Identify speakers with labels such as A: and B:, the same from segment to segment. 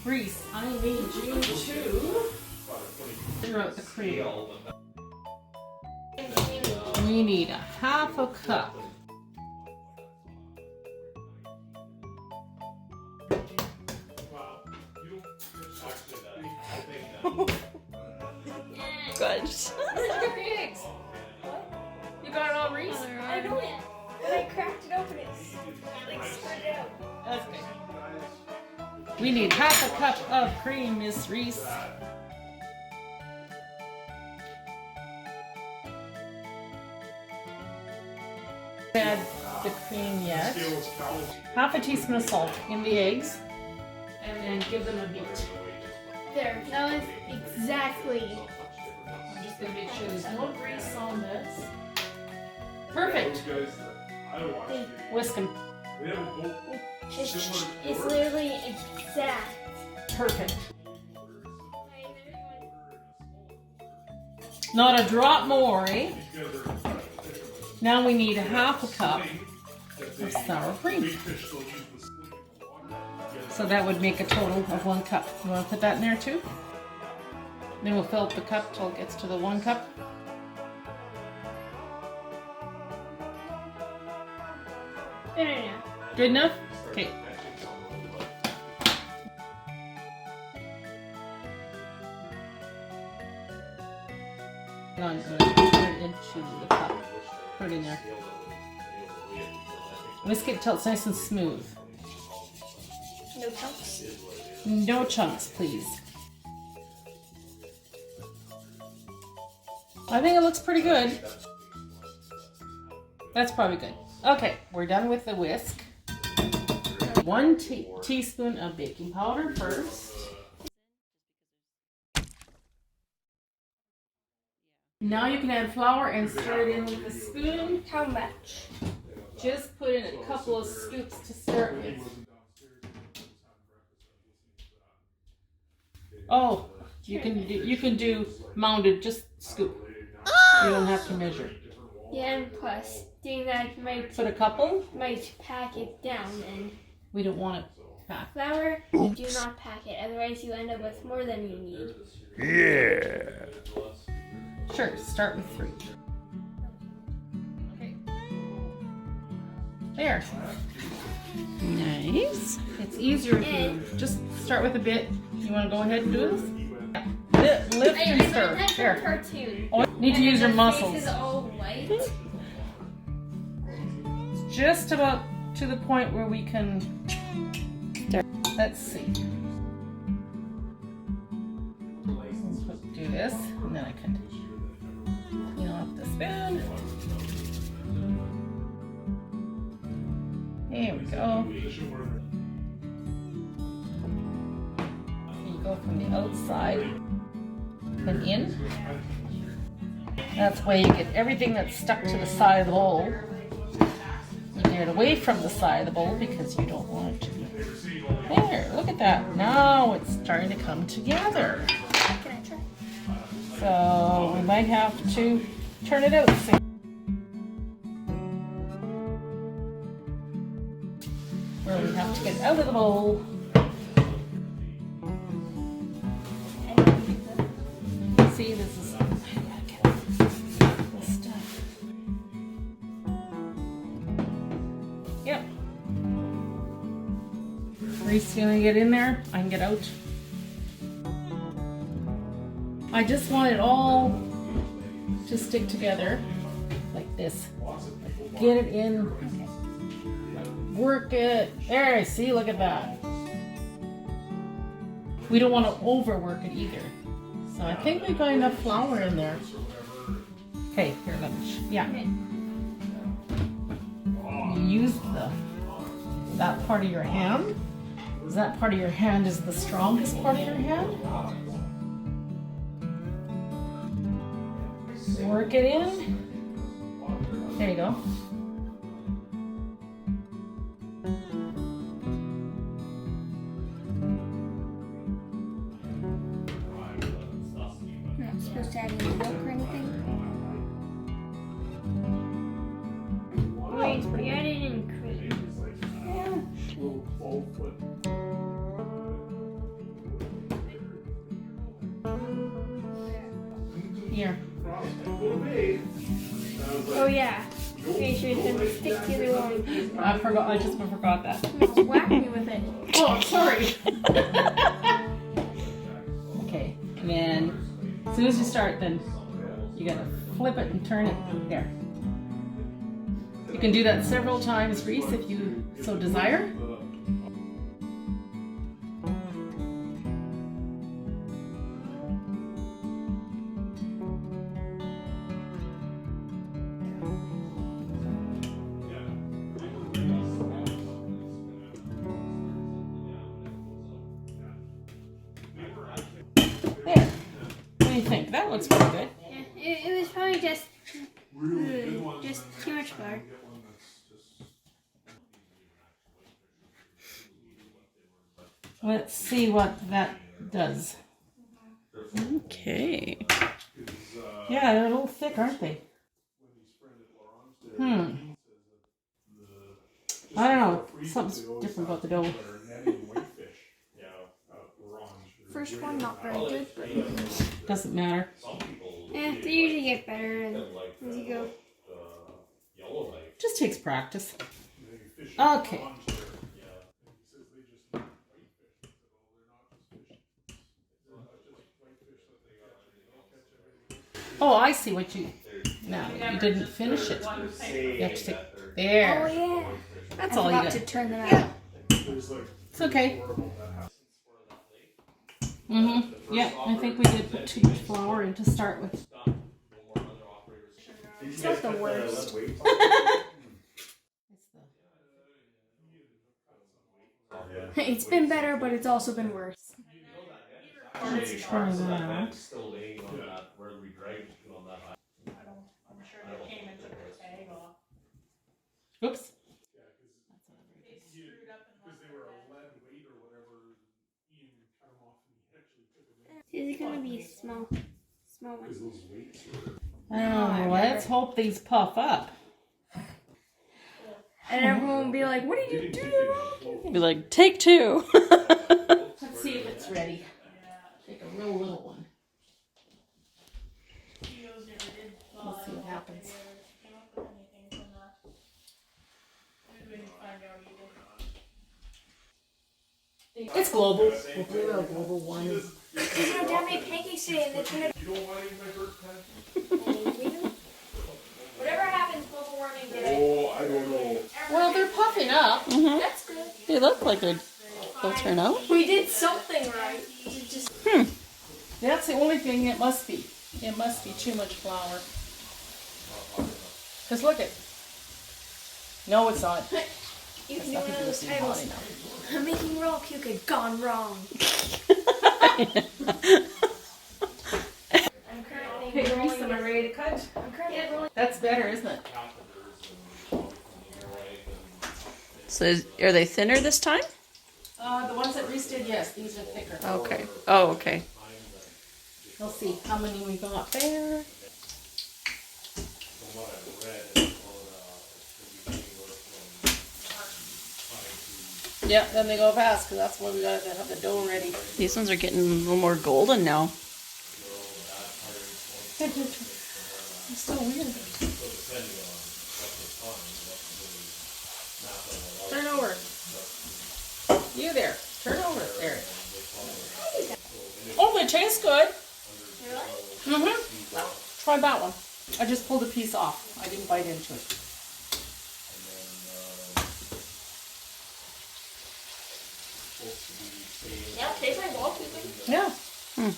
A: Reese, I need you to stir up the cream. We need a half a cup.
B: Good.
A: You got it all, Reese?
B: I know it. When I cracked it open, it's like spread out.
A: That's good. We need half a cup of cream, Miss Reese. Add the cream yet. Half a teaspoon of salt in the eggs, and then give them a beat.
B: There, that was exactly.
A: I'm just gonna make sure there's no grease on this. Perfect. Whisk them.
B: It's literally exact.
A: Perfect. Not a drop more, eh? Now we need a half a cup of sour cream. So that would make a total of 1 cup. You want to put that in there too? Then we'll fill up the cup till it gets to the 1 cup.
B: No.
A: Good enough? Okay. I'm going to put it into the cup. Put it in there. Whisk it till it's nice and smooth.
B: No chunks.
A: No chunks, please. I think it looks pretty good. That's probably good. Okay, we're done with the whisk. 1 teaspoon of baking powder first. Now you can add flour and stir it in with a spoon.
B: How much?
A: Just put in a couple of scoops to start with. Oh, you can do mounded, just scoop. You don't have to measure.
B: Yeah, and plus, doing that might
A: Put a couple.
B: pack it down, and
A: We don't want it packed.
B: flour, you do not pack it, otherwise you end up with more than you need.
C: Yeah.
A: Sure, start with 3. Okay. There. Nice. It's easier if you just start with a bit. You want to go ahead and do this? Lift and stir.
B: That's a
A: There.
B: cartoon.
A: Oh, need to use your
B: The
A: muscles.
B: face is all white.
A: Just about to the point where we can. Let's see. Do this, and then I can clean off the spoon. There we go. You go from the outside and in. That's why you get everything that's stuck to the side of the bowl. You get it away from the side of the bowl because you don't want it to. There, look at that. Now it's starting to come together.
B: Can I try?
A: So we might have to turn it out soon. Where we have to get it out of the bowl. See, this is. I gotta get this stuff. Yep. Reese gonna get in there. I can get out. I just want it all to stick together like this. Get it in. Work it. There, see, look at that. We don't want to overwork it either. So I think we've got enough flour in there. Okay, here, let me. Yeah. You use that part of your hand. That part of your hand is the strongest part of your hand. Work it in. There you go.
B: You're not supposed to add any milk or anything. Wait, we added in cream.
A: Yeah.
D: little 12-foot.
A: Here.
B: Oh yeah. Make sure it's gonna stick to the wall.
A: I just forgot that.
B: Just whack me with it.
A: Oh, sorry. Okay, and then as soon as you start, then you gotta flip it and turn it there. You can do that several times, Reese, if you so desire. There. What do you think? That looks pretty good.
B: Yeah, it was probably just too much flour.
A: Let's see what that does.
E: Okay.
A: Yeah, they're a little thick, aren't they? I don't know. Something's different about the dough.
B: First one not very good, but
A: Doesn't matter.
B: they usually get better as you go.
A: Just takes practice. Okay. Oh, I see what you. No, you didn't finish it. You have to take.
B: Oh
A: There.
B: yeah.
A: That's
B: I
A: all you
B: forgot
A: got.
B: to turn them out.
A: It's okay. Yeah, I think we did put too much flour in to start with.
B: It's not the worst. It's been better, but it's also been worse.
A: Let's try that. Oops.
B: Is it gonna be small one?
A: Oh, let's hope these puff up.
B: And everyone will be like, "What did you do?"
E: Be like, take two.
A: Let's see if it's ready. Take a real little one. We'll see what happens. It's global. We'll do a global one.
B: There's no damn many pancakes today, and it's gonna.
D: You don't want any of my bird pen?
B: Whatever happens, global warming today.
D: Oh, I don't know.
A: Well, they're puffing up.
B: That's good.
E: They look like they'll turn out.
B: We did something right. It just
A: That's the only thing it must be. It must be too much flour. Because look it. No, it's not.
B: you can do
A: Nothing
B: one
A: to
B: of those
A: do with hot
B: titles.
A: enough.
B: I'm making raw puke gone wrong. I'm currently
A: Hey,
B: rolling.
A: Reese, am I ready to cut?
B: I'm currently rolling.
A: That's better, isn't it?
E: So are they thinner this time?
A: The ones that Reese did, yes. These are thicker.
E: Okay. Oh, okay.
A: We'll see how many we got there. Yeah, then they go fast because that's why we gotta have the dough ready.
E: These ones are getting a little more golden now.
A: It's so weird. Turn over. You there. Turn over. There. Oh, they taste good. Try that one. I just pulled a piece off. I didn't bite into it.
B: Yeah, tastes like raw puking.
A: Yeah.
B: Good,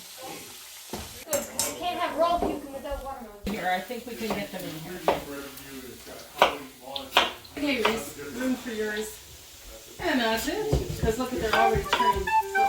B: 'cause you can't have raw puking without watermelon.
A: Here, I think we can get them in here. Okay, Reese, room for yours. And that's it. Because look at they're already turned. So.